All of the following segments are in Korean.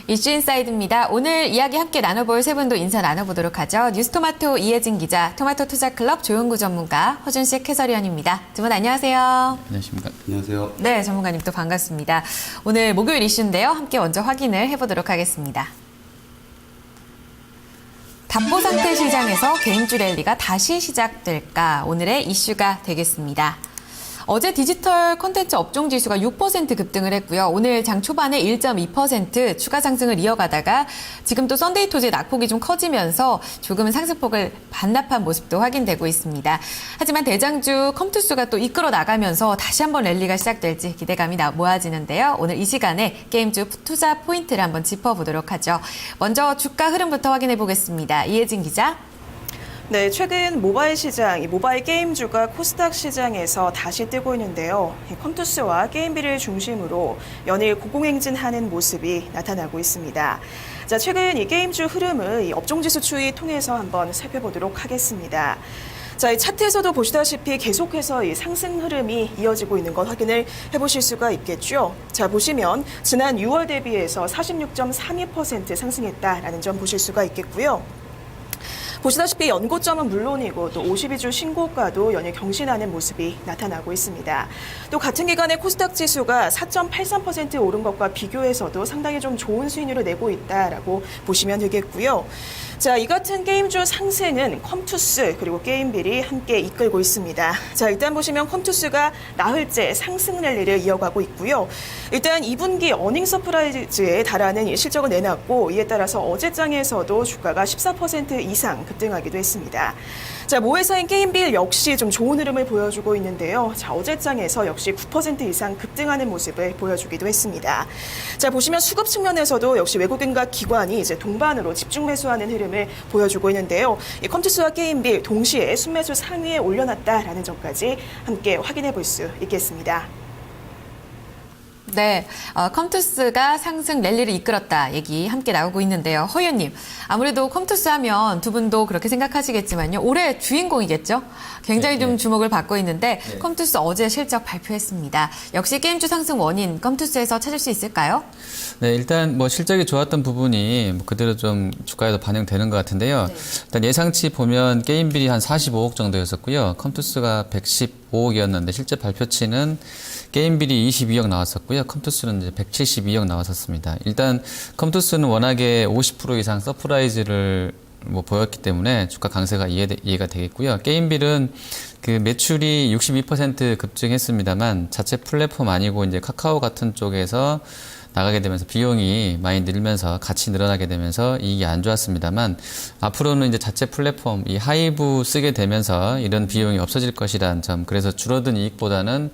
이슈 인사이드입니다. 오늘 이야기 함께 나눠볼 세 분도 인사 나눠보도록 하죠. 뉴스토마토 이혜진 기자, 토마토 투자클럽 조용구 전문가, 허준식 해설위원입니다. 두 분 안녕하세요. 안녕하십니까. 안녕하세요. 네, 전문가님 또 반갑습니다. 오늘 목요일 이슈인데요. 함께 먼저 확인을 해보도록 하겠습니다. 담보 상태 시장에서 개인주 랠리가 다시 시작될까? 오늘의 이슈가 되겠습니다. 어제 디지털 콘텐츠 업종 지수가 6% 급등을 했고요. 오늘 장 초반에 1.2% 추가 상승을 이어가다가 지금 또 썬데이 토지의 낙폭이 좀 커지면서 조금은 상승폭을 반납한 모습도 확인되고 있습니다. 하지만 대장주 컴투스가 또 이끌어 나가면서 다시 한번 랠리가 시작될지 기대감이 모아지는데요. 오늘 이 시간에 게임주 투자 포인트를 한번 짚어보도록 하죠. 먼저 주가 흐름부터 확인해 보겠습니다. 이혜진 기자. 네, 최근 모바일 시장, 모바일 게임주가 코스닥 시장에서 다시 뜨고 있는데요. 컴투스와 게임비를 중심으로 연일 고공행진하는 모습이 나타나고 있습니다. 자, 최근 이 게임주 흐름을 이 업종지수 추이 통해서 한번 살펴보도록 하겠습니다. 자, 이 차트에서도 보시다시피 계속해서 이 상승 흐름이 이어지고 있는 것 확인을 해보실 수가 있겠죠. 자, 보시면 지난 6월 대비해서 46.32% 상승했다라는 점 보실 수가 있겠고요. 보시다시피 연고점은 물론이고 또 52주 신고가도 연일 경신하는 모습이 나타나고 있습니다. 또 같은 기간에 코스닥 지수가 4.83% 오른 것과 비교해서도 상당히 좀 좋은 수익률을 내고 있다라고 보시면 되겠고요. 자, 이 같은 게임주 상승은 컴투스 그리고 게임빌이 함께 이끌고 있습니다. 자, 일단 보시면 컴투스가 나흘째 상승 랠리를 이어가고 있고요. 일단 2분기 어닝 서프라이즈에 달하는 실적을 내놨고 이에 따라서 어제장에서도 주가가 14% 이상 급등하기도 했습니다. 자, 모회사인 게임빌 역시 좀 좋은 흐름을 보여주고 있는데요. 자, 어제장에서 역시 9% 이상 급등하는 모습을 보여주기도 했습니다. 자, 보시면 수급 측면에서도 역시 외국인과 기관이 이제 동반으로 집중 매수하는 흐름을 보여주고 있는데요. 이 컴투스와 게임빌 동시에 순매수 상위에 올려놨다라는 점까지 함께 확인해 볼 수 있겠습니다. 네, 컴투스가 상승 랠리를 이끌었다 얘기 함께 나오고 있는데요. 허 의원님, 아무래도 컴투스 하면 두 분도 그렇게 생각하시겠지만요. 올해 주인공이겠죠? 굉장히 좀 주목을 받고 있는데 컴투스 어제 실적 발표했습니다. 역시 게임주 상승 원인 컴투스에서 찾을 수 있을까요? 네, 일단 뭐 실적이 좋았던 부분이 뭐 그대로 좀 주가에도 반영되는 것 같은데요. 일단 예상치 보면 게임빌이 한 45억 정도였었고요. 컴투스가 115억이었는데 실제 발표치는 게임빌이 22억 나왔었고요. 컴투스는 이제 172억 나왔었습니다. 일단 컴투스는 워낙에 50% 이상 서프라이즈를 뭐 보였기 때문에 주가 강세가 이해가 되겠고요. 게임빌은 그 매출이 62% 급증했습니다만 자체 플랫폼 아니고 이제 카카오 같은 쪽에서 나가게 되면서 비용이 많이 늘면서 같이 늘어나게 되면서 이익이 안 좋았습니다만 앞으로는 이제 자체 플랫폼 이 하이브 쓰게 되면서 이런 비용이 없어질 것이라는 점, 그래서 줄어든 이익보다는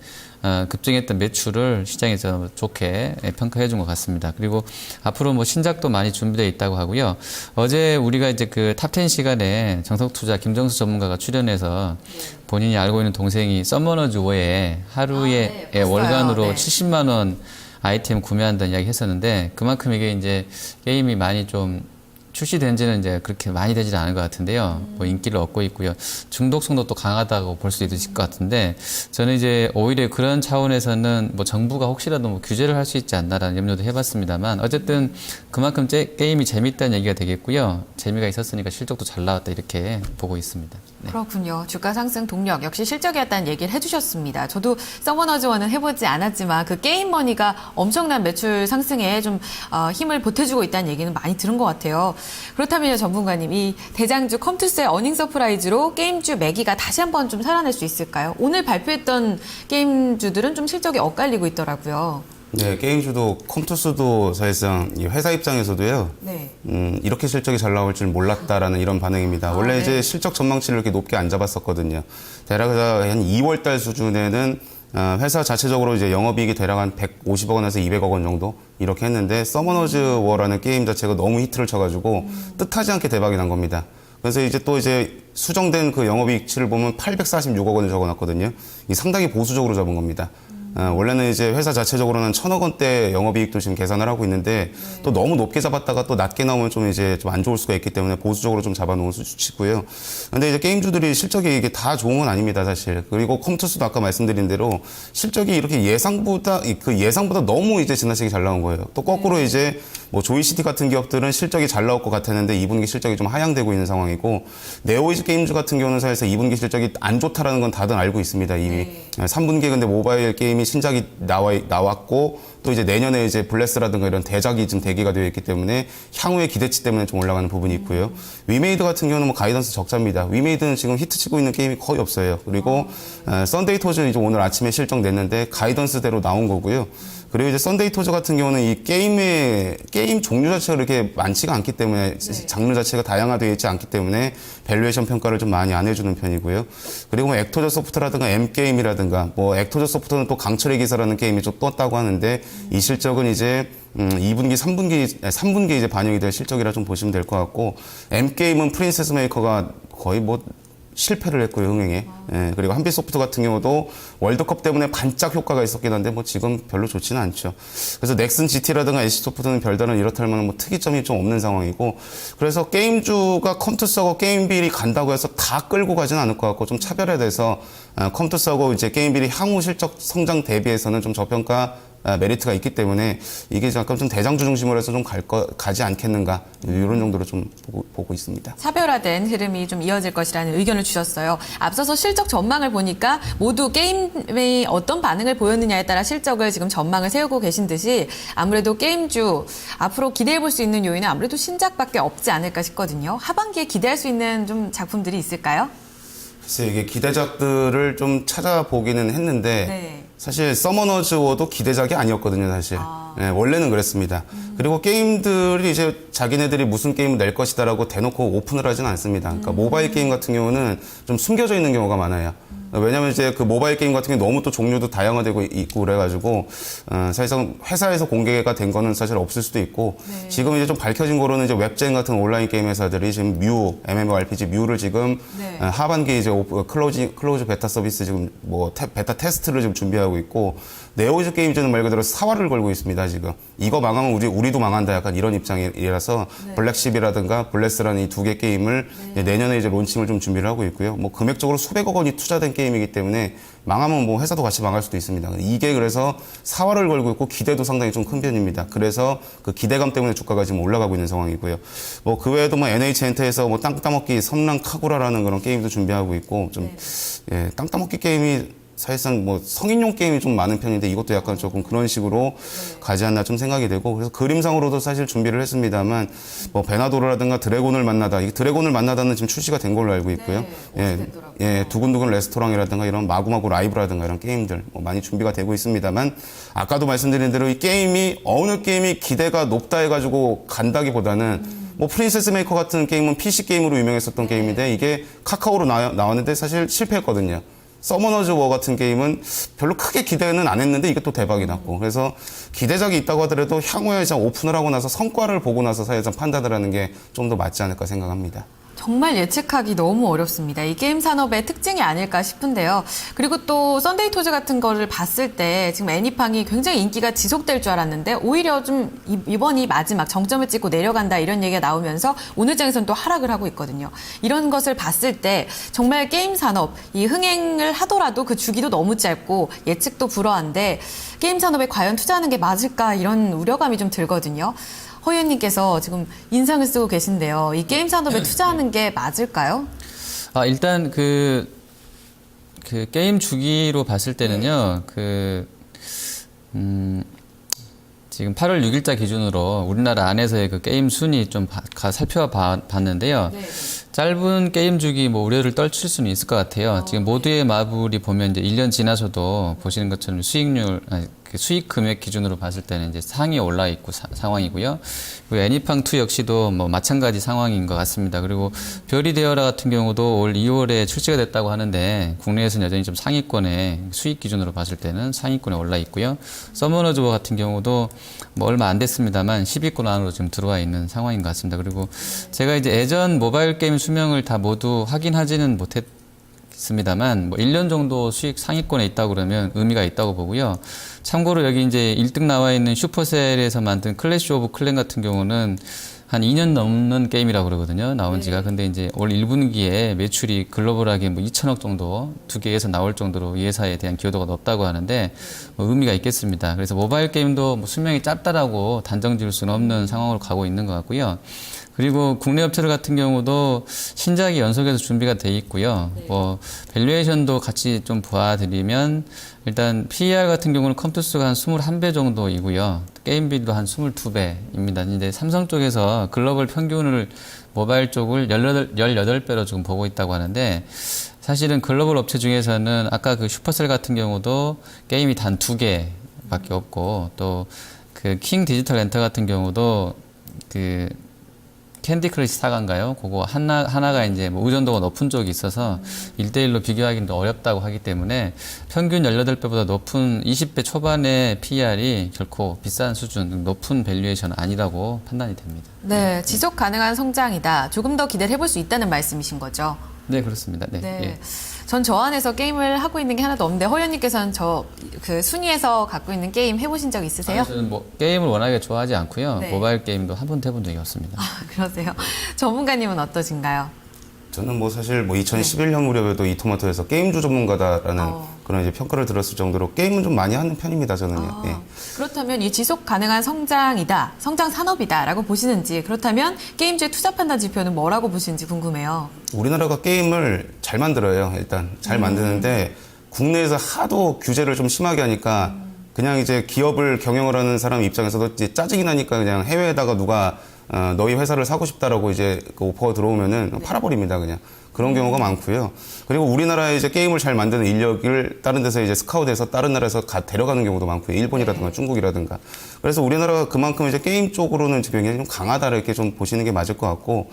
급증했던 매출을 시장에서 좋게 평가해 준 것 같습니다. 그리고 앞으로 뭐 신작도 많이 준비되어 있다고 하고요. 어제 우리가 이제 그 탑10 시간에 정석투자 김정수 전문가가 출연해서 본인이 알고 있는 동생이 서머너즈 5에 하루에 월간으로 70만 원 아이템 구매한다는 이야기 했었는데 그만큼 이게 이제 게임이 많이 좀 출시된 지는 이제 그렇게 많이 되지 않은 것 같은데요. 뭐 인기를 얻고 있고요. 중독성도 또 강하다고 볼 수 있을 것 같은데 저는 이제 오히려 그런 차원에서는 뭐 정부가 혹시라도 뭐 규제를 할 수 있지 않나라는 염려도 해봤습니다만 어쨌든 그만큼 게임이 재밌다는 얘기가 되겠고요. 재미가 있었으니까 실적도 잘 나왔다 이렇게 보고 있습니다. 네. 그렇군요. 주가 상승 동력 역시 실적이었다는 얘기를 해주셨습니다. 저도 서머너즈원은 해보지 않았지만 그 게임머니가 엄청난 매출 상승에 좀 힘을 보태주고 있다는 얘기는 많이 들은 것 같아요. 그렇다면요, 전문가님, 이 대장주 컴투스의 어닝 서프라이즈로 게임주 매기가 다시 한번 좀 살아날 수 있을까요? 오늘 발표했던 게임주들은 좀 실적이 엇갈리고 있더라고요. 네, 게임주도 컴투스도 사실상 이 회사 입장에서도요. 네. 이렇게 실적이 잘 나올 줄 몰랐다라는 이런 반응입니다. 원래 이제 실적 전망치를 이렇게 높게 안 잡았었거든요. 대략 한 2월 달 수준에는 회사 자체적으로 이제 영업이익이 대략 한 150억 원에서 200억 원 정도 이렇게 했는데 서머너즈 워라는 게임 자체가 너무 히트를 쳐가지고 뜻하지 않게 대박이 난 겁니다. 그래서 이제 또 이제 수정된 그 영업이익치를 보면 846억 원을 적어놨거든요. 이 상당히 보수적으로 잡은 겁니다. 원래는 이제 회사 자체적으로는 1,000억 원대 영업이익도 지금 계산을 하고 있는데 또 너무 높게 잡았다가 또 낮게 나오면 좀 이제 좀 안 좋을 수가 있기 때문에 보수적으로 좀 잡아놓은 수치고요. 근데 이제 게임주들이 실적이 이게 다 좋은 건 아닙니다, 사실. 그리고 컴투스도 아까 말씀드린 대로 실적이 이렇게 예상보다 너무 이제 지나치게 잘 나온 거예요. 또 거꾸로 이제 뭐 조이시티 같은 기업들은 실적이 잘 나올 것 같았는데 2분기 실적이 좀 하향되고 있는 상황이고 네오이즈 게임즈 같은 경우는 사실 2분기 실적이 안 좋다라는 건 다들 알고 있습니다. 이미 3분기에 근데 모바일 게임이 신작이 나왔고 또 이제 내년에 이제 블레스라든가 이런 대작이 지금 대기가 되어 있기 때문에 향후의 기대치 때문에 좀 올라가는 부분이 있고요. 위메이드 같은 경우는 뭐 가이던스 적자입니다. 위메이드는 지금 히트치고 있는 게임이 거의 없어요. 그리고 썬데이 토즈 이제 오늘 아침에 실적 냈는데 가이던스대로 나온 거고요. 그리고 이제 썬데이 토즈 같은 경우는 이 게임 종류 자체가 그렇게 많지가 않기 때문에 장르 자체가 다양화되어 있지 않기 때문에 밸류에이션 평가를 좀 많이 안 해주는 편이고요. 그리고 뭐 액토저 소프트라든가 M게임이라든가 뭐 액토저 소프트는 또 강철의 기사라는 게임이 좀 떴다고 하는데 이 실적은 이제 2분기, 3분기 이제 반영이 될 실적이라 좀 보시면 될 것 같고 M게임은 프린세스 메이커가 거의 뭐 실패를 했고요, 흥행에. 예, 그리고 한빛소프트 같은 경우도 월드컵 때문에 반짝 효과가 있었긴 한데 뭐 지금 별로 좋지는 않죠. 그래서 넥슨 GT라든가 NC소프트는 별다른 이렇다 할 만한 뭐 특이점이 좀 없는 상황이고 그래서 게임주가 컴투스하고 게임빌이 간다고 해서 다 끌고 가지는 않을 것 같고 좀 차별화돼서 컴투스하고 이제 게임빌이 향후 실적 성장 대비해서는 좀 저평가 메리트가 있기 때문에 이게 약간 좀 대장주 중심으로 해서 좀 가지 않겠는가 이런 정도로 좀 보고 있습니다. 차별화된 흐름이 좀 이어질 것이라는 의견을 주셨어요. 앞서서 실적 전망을 보니까 모두 게임이 어떤 반응을 보였느냐에 따라 실적을 지금 전망을 세우고 계신 듯이 아무래도 게임주 앞으로 기대해 볼 수 있는 요인은 아무래도 신작밖에 없지 않을까 싶거든요. 하반기에 기대할 수 있는 좀 작품들이 있을까요? 글쎄 이게 기대작들을 좀 찾아보기는 했는데 네. 사실 서머너즈 워도 기대작이 아니었거든요, 사실. 네, 원래는 그랬습니다. 그리고 게임들이 이제 자기네들이 무슨 게임을 낼 것이다라고 대놓고 오픈을 하진 않습니다. 그러니까 모바일 게임 같은 경우는 좀 숨겨져 있는 경우가 많아요. 왜냐면 이제 그 모바일 게임 같은 게 너무 또 종류도 다양화되고 있고 그래가지고 사실상 회사에서 공개가 된 거는 사실 없을 수도 있고 지금 이제 좀 밝혀진 거로는 이제 웹젠 같은 온라인 게임 회사들이 지금 MMORPG 뮤를 지금 하반기 이제 클로즈 베타 서비스 지금 뭐 베타 테스트를 지금 준비하고 있고 네오이즈 게임즈는 말 그대로 사활을 걸고 있습니다, 지금. 이거 망하면 우리도 망한다, 약간 이런 입장이라서 블랙십이라든가 블레스라는 이 두 개 게임을 내년에 이제 론칭을 좀 준비를 하고 있고요. 뭐 금액적으로 수백억 원이 투자된 게임이기 때문에 망하면 뭐 회사도 같이 망할 수도 있습니다. 이게 그래서 사활을 걸고 있고 기대도 상당히 좀 큰 편입니다. 그래서 그 기대감 때문에 주가가 지금 올라가고 있는 상황이고요. 뭐 그 외에도 뭐 NH엔터에서 뭐 땅 따먹기 섬랑 카구라라는 그런 게임도 준비하고 있고 좀 땅 따먹기 게임이 사실상 뭐 성인용 게임이 좀 많은 편인데 이것도 약간 조금 그런 식으로 가지 않나 좀 생각이 되고 그래서 그림상으로도 사실 준비를 했습니다만 뭐 베나도르라든가 드래곤을 만나다 이 드래곤을 만나다는 지금 출시가 된 걸로 알고 있고요. 두근두근 레스토랑이라든가 이런 마구마구 라이브라든가 이런 게임들 뭐 많이 준비가 되고 있습니다만 아까도 말씀드린 대로 이 게임이 어느 게임이 기대가 높다 해가지고 간다기보다는 뭐 프린세스 메이커 같은 게임은 PC 게임으로 유명했었던 게임인데 이게 카카오로 나왔는데 사실 실패했거든요. 서머너즈 워 같은 게임은 별로 크게 기대는 안 했는데 이게 또 대박이 났고 그래서 기대작이 있다고 하더라도 향후에 오픈을 하고 나서 성과를 보고 나서 사실상 판단을 하는 게 좀 더 맞지 않을까 생각합니다. 정말 예측하기 너무 어렵습니다. 이 게임 산업의 특징이 아닐까 싶은데요. 그리고 또 썬데이 토즈 같은 거를 봤을 때 지금 애니팡이 굉장히 인기가 지속될 줄 알았는데 오히려 좀 이번이 마지막 정점을 찍고 내려간다 이런 얘기가 나오면서 오늘 장에서는 또 하락을 하고 있거든요. 이런 것을 봤을 때 정말 게임 산업 이 흥행을 하더라도 그 주기도 너무 짧고 예측도 불허한데 게임 산업에 과연 투자하는 게 맞을까 이런 우려감이 좀 들거든요. 허 의원님께서 지금 인상을 쓰고 계신데요. 이 게임 산업에 투자하는 게 맞을까요? 일단 그 게임 주기로 봤을 때는요, 지금 8월 6일자 기준으로 우리나라 안에서의 그 게임 순위 좀 살펴봤는데요. 짧은 게임 주기 뭐 우려를 떨칠 수는 있을 것 같아요. 지금 모두의 마블이 보면 이제 1년 지나서도 보시는 것처럼 수익 금액 기준으로 봤을 때는 이제 상위에 올라 있고 상황이고요. 그리고 애니팡2 역시도 뭐 마찬가지 상황인 것 같습니다. 그리고 별이 되어라 같은 경우도 올 2월에 출시가 됐다고 하는데 국내에서는 여전히 좀 상위권에 수익 기준으로 봤을 때는 상위권에 올라 있고요. 서머너즈 워 같은 경우도 뭐 얼마 안 됐습니다만 10위권 안으로 지금 들어와 있는 상황인 것 같습니다. 그리고 제가 이제 예전 모바일 게임 수명을 다 모두 확인하지는 있습니다만 뭐 1년 정도 수익 상위권에 있다고 그러면 의미가 있다고 보고요. 참고로 여기 이제 1등 나와 있는 슈퍼셀에서 만든 클래시 오브 클랜 같은 경우는 한 2년 넘는 게임이라고 그러거든요. 나온 지가. 근데 이제 올 1분기에 매출이 글로벌하게 뭐 2천억 정도 두 개에서 나올 정도로 이 회사에 대한 기여도가 높다고 하는데 뭐 의미가 있겠습니다. 그래서 모바일 게임도 뭐 수명이 짧다라고 단정 지을 수는 없는 상황으로 가고 있는 것 같고요. 그리고 국내 업체들 같은 경우도 신작이 연속해서 준비가 돼 있고요. 뭐 밸류에이션도 같이 좀 보아드리면 일단 PER 같은 경우는 컴투스가 한 21배 정도이고요. 게임비도 한 22배입니다. 이제 삼성 쪽에서 글로벌 평균을 모바일 쪽을 18배로 지금 보고 있다고 하는데 사실은 글로벌 업체 중에서는 아까 그 슈퍼셀 같은 경우도 게임이 단 2개밖에 없고 또 그 킹 디지털 엔터 같은 경우도 그 캔디 크러쉬 사과인가요? 그거 하나가 이제 뭐 의존도가 높은 쪽이 있어서 1대1로 비교하기는 어렵다고 하기 때문에 평균 18배보다 높은 20배 초반의 PER이 결코 비싼 수준, 높은 밸류에이션은 아니라고 판단이 됩니다. 네, 지속 가능한 성장이다. 조금 더 기대를 해볼 수 있다는 말씀이신 거죠? 네, 그렇습니다. 네. 네. 예. 전 저 안에서 게임을 하고 있는 게 하나도 없는데 허연님께서는 저 그 순위에서 갖고 있는 게임 해보신 적 있으세요? 아니, 저는 뭐 게임을 워낙에 좋아하지 않고요. 네. 모바일 게임도 한 번도 해본 적이 없습니다. 아, 그러세요? 전문가님은 어떠신가요? 저는 뭐 사실 뭐 2011년 무렵에도 이토마토에서 게임주 전문가다라는 그런 이제 평가를 들었을 정도로 게임은 좀 많이 하는 편입니다, 저는요. 예. 그렇다면 이 지속 가능한 성장이다, 성장 산업이다라고 보시는지, 그렇다면 게임주의 투자 판단 지표는 뭐라고 보시는지 궁금해요. 우리나라가 게임을 잘 만들어요. 일단 잘 만드는데 국내에서 하도 규제를 좀 심하게 하니까 그냥 이제 기업을 경영을 하는 사람 입장에서도 이제 짜증이 나니까 그냥 해외에다가 누가 너희 회사를 사고 싶다라고 이제 그 오퍼가 들어오면은 팔아버립니다, 그냥. 그런 경우가 많고요. 그리고 우리나라에 이제 게임을 잘 만드는 인력을 다른 데서 이제 스카우트해서 다른 나라에서 데려가는 경우도 많고요. 일본이라든가 중국이라든가. 그래서 우리나라가 그만큼 이제 게임 쪽으로는 굉장히 좀 강하다 이렇게 좀 보시는 게 맞을 것 같고,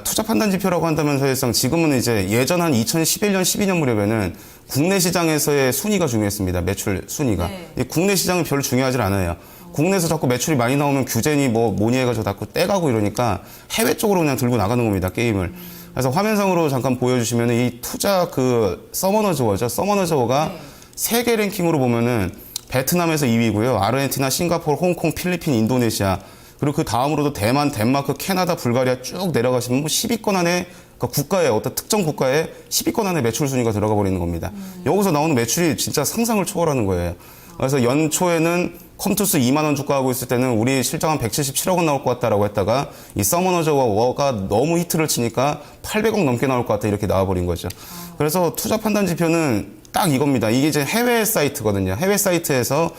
투자 판단 지표라고 한다면 사실상 지금은 이제 예전 한 2011년, 12년 무렵에는 국내 시장에서의 순위가 중요했습니다. 매출 순위가. 이 국내 시장은 별로 중요하지 않아요. 국내에서 자꾸 매출이 많이 나오면 규제니 뭐니 해가지고 자꾸 떼가고 이러니까 해외 쪽으로 그냥 들고 나가는 겁니다, 게임을. 그래서 화면상으로 잠깐 보여주시면 이 투자 그 서머너즈 워죠. 서머너즈 워가 세계 랭킹으로 보면은 베트남에서 2위고요. 아르헨티나, 싱가포르, 홍콩, 필리핀, 인도네시아. 그리고 그 다음으로도 대만, 덴마크, 캐나다, 불가리아 쭉 내려가시면 뭐 10위권 안에 그러니까 국가의 어떤 특정 국가의 10위권 안에 매출 순위가 들어가 버리는 겁니다. 여기서 나오는 매출이 진짜 상상을 초월하는 거예요. 그래서 연초에는 컴투스 2만 원 주가하고 있을 때는 우리 실적 한 177억 원 나올 것 같다라고 했다가 이 서머너즈 워가 너무 히트를 치니까 800억 넘게 나올 것 같다 이렇게 나와버린 거죠. 그래서 투자 판단 지표는 딱 이겁니다. 이게 이제 해외 사이트거든요. 해외 사이트에서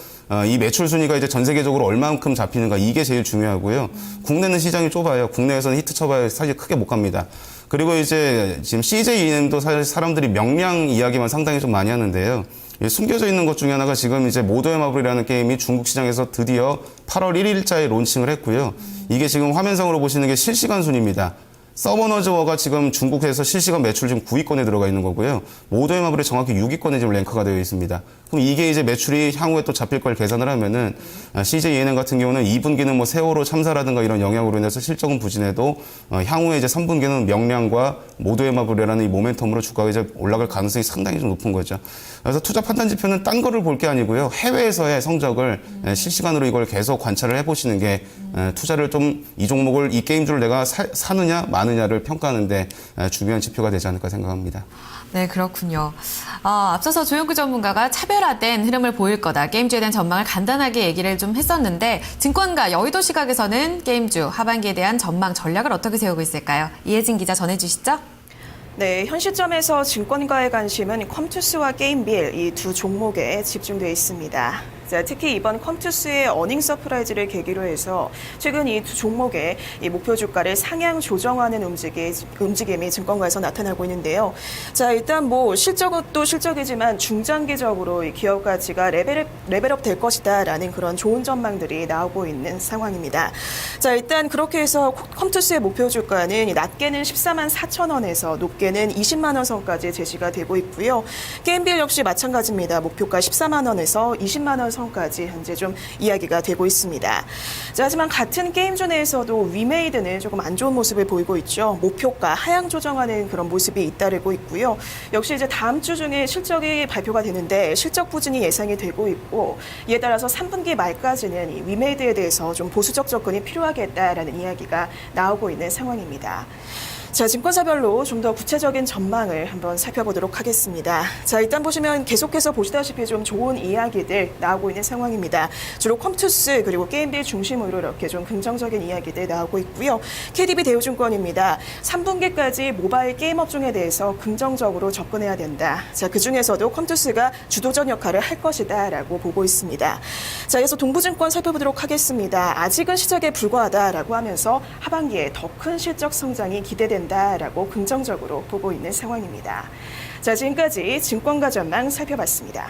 이 매출 순위가 이제 전 세계적으로 얼마만큼 잡히는가 이게 제일 중요하고요. 국내는 시장이 좁아요. 국내에서는 히트 쳐봐야 사실 크게 못 갑니다. 그리고 이제 지금 CJENM도 사실 사람들이 명량 이야기만 상당히 좀 많이 하는데요. 숨겨져 있는 것 중에 하나가 지금 이제 모더의 마블이라는 게임이 중국 시장에서 드디어 8월 1일자에 론칭을 했고요. 이게 지금 화면상으로 보시는 게 실시간 순위입니다. 서머너즈 워가 지금 중국에서 실시간 매출 지금 9위권에 들어가 있는 거고요. 모더의 마블이 정확히 6위권에 지금 랭크가 되어 있습니다. 그럼 이게 이제 매출이 향후에 또 잡힐 걸 계산을 하면은 CJ ENM 같은 경우는 2분기는 뭐 세월호 참사라든가 이런 영향으로 인해서 실적은 부진해도 향후에 이제 3분기는 명량과 모더의 마블이라는 이 모멘텀으로 주가가 이제 올라갈 가능성이 상당히 좀 높은 거죠. 그래서 투자 판단 지표는 딴 거를 볼 게 아니고요. 해외에서의 성적을 실시간으로 이걸 계속 관찰을 해보시는 게 투자를 좀 이 종목을 이 게임주를 내가 사느냐 마느냐를 평가하는데 중요한 지표가 되지 않을까 생각합니다. 네, 그렇군요. 앞서서 조영구 전문가가 차별화된 흐름을 보일 거다. 게임주에 대한 전망을 간단하게 얘기를 좀 했었는데 증권가 여의도 시각에서는 게임주 하반기에 대한 전망 전략을 어떻게 세우고 있을까요? 이혜진 기자 전해주시죠. 네, 현 시점에서 증권가의 관심은 컴투스와 게임빌 이 두 종목에 집중되어 있습니다. 자, 특히 이번 컴투스의 어닝 서프라이즈를 계기로 해서 최근 이 두 종목의 이 목표 주가를 상향 조정하는 움직임이 증권가에서 나타나고 있는데요. 자, 일단 뭐 실적은 또 실적이지만 중장기적으로 이 기업 가치가 레벨업 될 것이다라는 그런 좋은 전망들이 나오고 있는 상황입니다. 자, 일단 그렇게 해서 컴투스의 목표 주가는 낮게는 14만 4천 원에서 높게는 20만 원 선까지 제시가 되고 있고요. 게임빌 역시 마찬가지입니다. 목표가 14만 원에서 20만 원 선 차원까지 현재 좀 이야기가 되고 있습니다. 자, 하지만 같은 게임주 내에서도 위메이드는 조금 안 좋은 모습을 보이고 있죠. 목표가 하향 조정하는 그런 모습이 잇따르고 있고요. 역시 이제 다음 주 중에 실적이 발표가 되는데 실적 부진이 예상이 되고 있고, 이에 따라서 3분기 말까지는 이 위메이드에 대해서 좀 보수적 접근이 필요하겠다라는 이야기가 나오고 있는 상황입니다. 자, 증권사별로 좀 더 구체적인 전망을 한번 살펴보도록 하겠습니다. 자, 일단 보시면 계속해서 보시다시피 좀 좋은 이야기들 나오고 있는 상황입니다. 주로 컴투스 그리고 게임빌 중심으로 이렇게 좀 긍정적인 이야기들 나오고 있고요. KDB 대우증권입니다. 3분기까지 모바일 게임 업종에 대해서 긍정적으로 접근해야 된다. 자, 그중에서도 컴투스가 주도적 역할을 할 것이다라고 보고 있습니다. 자, 이어서 동부증권 살펴보도록 하겠습니다. 아직은 시작에 불과하다라고 하면서 하반기에 더 큰 실적 성장이 기대된다라고 긍정적으로 보고 있는 상황입니다. 자, 지금까지 증권가 전망 살펴봤습니다.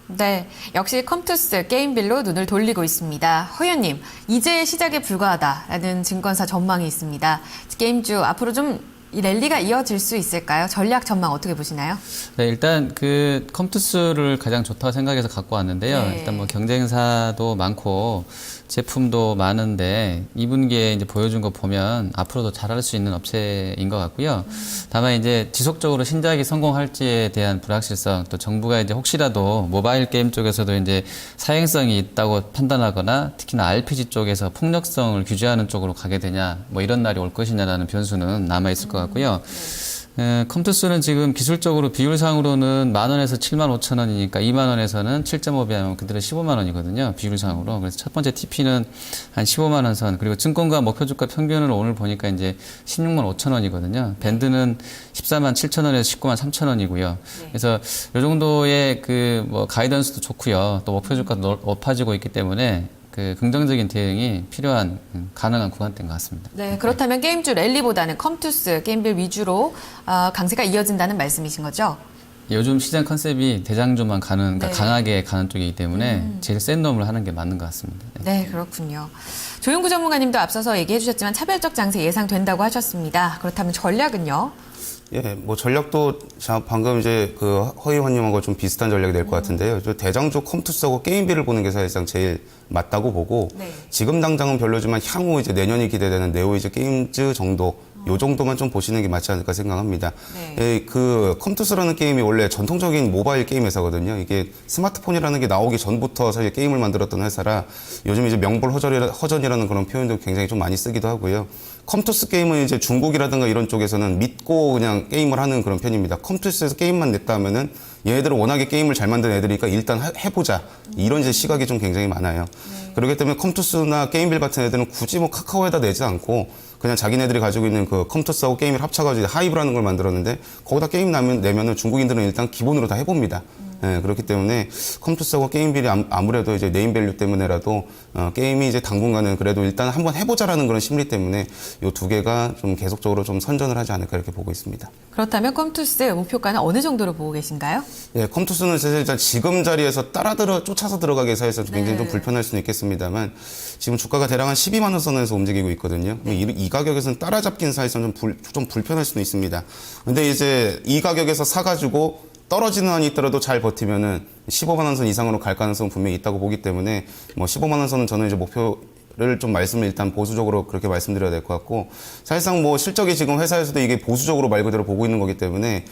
네, 역시 컴투스 게임빌로 눈을 돌리고 있습니다. 허연님, 이제 시작에 불과하다라는 증권사 전망이 있습니다. 게임주 앞으로 좀 이 랠리가 이어질 수 있을까요? 전략 전망 어떻게 보시나요? 네, 일단 그 컴투스를 가장 좋다고 생각해서 갖고 왔는데요. 네. 일단 뭐 경쟁사도 많고 제품도 많은데 2분기에 이제 보여준 거 보면 앞으로도 잘할 수 있는 업체인 것 같고요. 다만 이제 지속적으로 신작이 성공할지에 대한 불확실성, 또 정부가 이제 혹시라도 모바일 게임 쪽에서도 이제 사행성이 있다고 판단하거나 특히나 RPG 쪽에서 폭력성을 규제하는 쪽으로 가게 되냐, 뭐 이런 날이 올 것이냐라는 변수는 남아 있을 것 같고요. 컴투스는 지금 기술적으로 비율상으로는 10,000원에서 75,000원이니까 20,000원에서는 7.5배 하면 그대로 150,000원이거든요. 비율상으로. 그래서 첫 번째 TP는 한 150,000원 선. 그리고 증권가 목표 주가 평균을 오늘 보니까 이제 165,000원이거든요. 밴드는 147,000원에서 193,000원이고요. 그래서 이 정도의 그 뭐 가이던스도 좋고요. 또 목표 주가도 높아지고 있기 때문에 그 긍정적인 대응이 필요한 가능한 구간대인 것 같습니다. 네, 그렇다면 게임주 랠리보다는 컴투스 게임빌 위주로 강세가 이어진다는 말씀이신 거죠? 요즘 시장 컨셉이 대장주만 가는, 그러니까 네. 강하게 가는 쪽이기 때문에 제일 센 놈을 하는 게 맞는 것 같습니다. 네, 그렇군요. 조용구 전문가님도 앞서서 얘기해 주셨지만 차별적 장세 예상된다고 하셨습니다. 그렇다면 전략은요? 예, 뭐 전략도 방금 이제 그 허위환님하고 좀 비슷한 전략이 될 것 같은데요. 저 대장주 컴투스하고 게임비를 보는 게 사실상 제일 맞다고 보고, 네. 지금 당장은 별로지만 향후 이제 내년이 기대되는 네오 이제 게임즈 정도, 요 정도만 좀 보시는 게 맞지 않을까 생각합니다. 네. 예, 그 컴투스라는 게임이 원래 전통적인 모바일 게임 회사거든요. 이게 스마트폰이라는 게 나오기 전부터 사실 게임을 만들었던 회사라 요즘 이제 명불허전이라는 그런 표현도 굉장히 좀 많이 쓰기도 하고요. 컴투스 게임은 이제 중국이라든가 이런 쪽에서는 믿고 그냥 게임을 하는 그런 편입니다. 컴투스에서 게임만 냈다 하면은 얘네들은 워낙에 게임을 잘 만드는 애들이니까 일단 해보자. 이런 이제 시각이 좀 굉장히 많아요. 그렇기 때문에 컴투스나 게임빌 같은 애들은 굳이 뭐 카카오에다 내지 않고 그냥 자기네들이 가지고 있는 그 컴투스하고 게임을 합쳐가지고 하이브라는 걸 만들었는데 거기다 게임 내면은 중국인들은 일단 기본으로 다 해봅니다. 예, 그렇기 때문에 컴투스하고 게임빌이 아무래도 이제 네임밸류 때문에라도 게임이 이제 당분간은 그래도 일단 한번 해보자라는 그런 심리 때문에 이 두 개가 좀 계속적으로 좀 선전을 하지 않을까 이렇게 보고 있습니다. 그렇다면 컴투스 목표가는 어느 정도로 보고 계신가요? 예, 컴투스는 사실 일단 지금 자리에서 쫓아서 들어가기 위해서 굉장히 좀 불편할 수는 있겠습니다만 지금 주가가 대략 한 12만 원 선에서 움직이고 있거든요. 이 가격에서는 따라잡기는 사실상 좀 불편할 수도 있습니다. 근데 이제 이 가격에서 사가지고 떨어지는 한이 있더라도 잘 버티면은 15만 원 선 이상으로 갈 가능성은 분명히 있다고 보기 때문에 뭐 15만 원 선은 저는 이제 목표를 좀 말씀을 일단 보수적으로 그렇게 말씀드려야 될 것 같고, 사실상 뭐 실적이 지금 회사에서도 이게 보수적으로 말 그대로 보고 있는 거기 때문에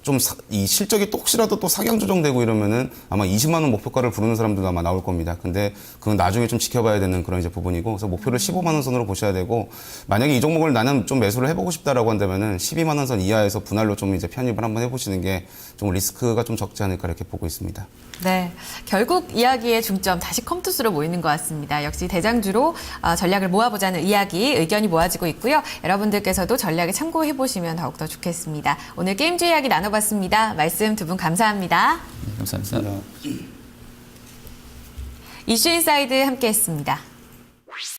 좀 이 실적이 또 혹시라도 또 사경 조정되고 이러면은 아마 20만 원 목표가를 부르는 사람들도 아마 나올 겁니다. 근데 그건 나중에 좀 지켜봐야 되는 그런 이제 부분이고, 그래서 목표를 15만 원 선으로 보셔야 되고, 만약에 이 종목을 나는 좀 매수를 해보고 싶다라고 한다면은 12만 원 선 이하에서 분할로 좀 이제 편입을 한번 해보시는 게 좀 리스크가 좀 적지 않을까 이렇게 보고 있습니다. 네, 결국 이야기의 중점 다시 컴투스로 모이는 것 같습니다. 역시 대장주로 전략을 모아보자는 이야기, 의견이 모아지고 있고요. 여러분들께서도 전략에 참고해 보시면 더욱더 좋겠습니다. 오늘 게임주 이야기 나눠봤습니다. 말씀 두 분 감사합니다. 네, 감사합니다. 이슈인사이드 함께했습니다.